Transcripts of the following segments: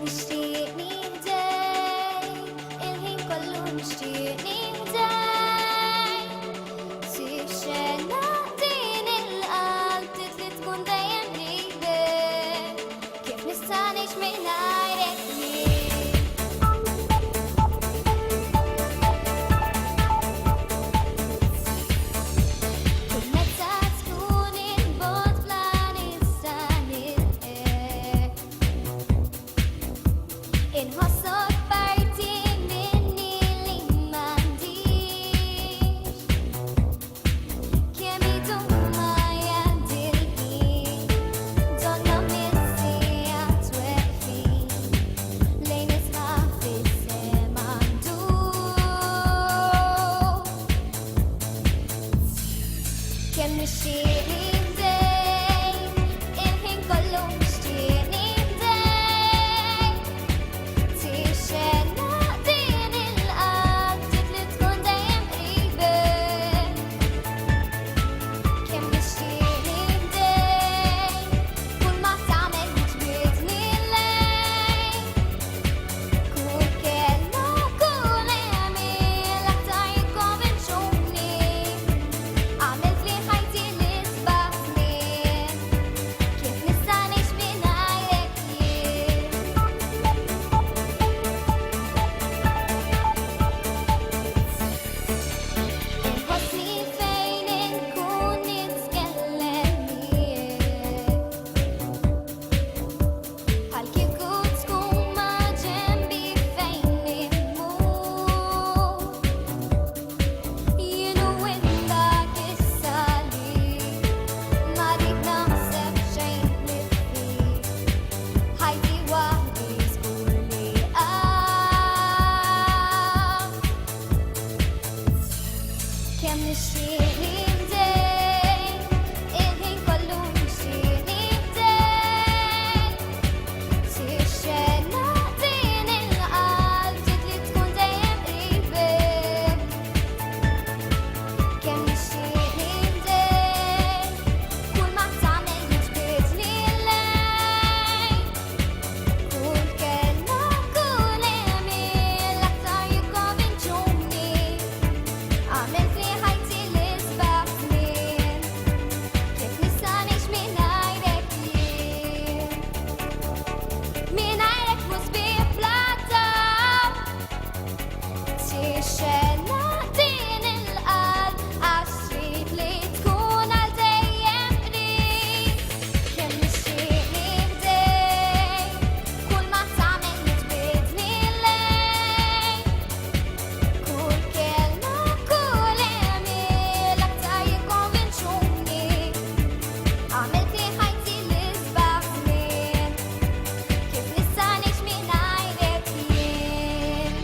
nixtieq nieħdej, il-ħin kollu nixtieq nieħdej. Tixxenna din il-qalb titli tkun dejjem qribek, kif nista' ngħix mingħajrek jien. Kull meta tkun il-bogħod bla nista' nilqek, inħossok parti minni li m'għandix. Kemm idum ma jgħaddi l-ħin, donna mis-sigħat weqfin lejn isħaq fis-sema ndur. Kemm nixtieq nieħdej, il-ħin kollu nixtieq nieħdej. Tixxenna din il-qalb titli tkun dejjem qribek, kemm nixtieq nieħdej. Kull ma tagħmel jiġbidni lejn, kull kelma, kull għemil aktar jikkonvinċuni. Għamilt li ħajti l-isbaħ żmien, kif nista' ngħix mingħajrek jien. Inħossni fejn inkun nitkellem miegħek, bħal kieku tkun ma' ġenbi fejn immur. Jien u dak issa li ma rid naħseb xejn nifih, ħajti waħdi żgur li kemm nixtieq nieħdej, il-ħin kollu nixtieq nieħdej. Tixxenna din il-qalb titli tkun dejjem qribek, kemm nixtieq nieħdej. Kull ma tagħmel jiġbidni lejn, kull kelma, kull għemil aktar jikkonvinċuni. Għamilt li ħajti l-isbaħ żmien, kif nista' ngħix mingħajrek jien. Mingħajrek mhux sbieħ bla tagħb. Tixxenna din il-qalb għax trid li tkun għal dejjem qrib, kemm nixtieq nieħdej. Kull ma tagħmel jiġbidni lejn, kull kelma, kull għemil aktar jikkonvinċuni. Għamilt li ħajti l-isbaħ żmien, kif nista' ngħix mingħajrek jien.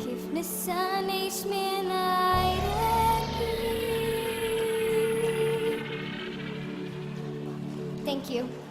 Kif nista' ngħix mingħajrek jien. Thank you.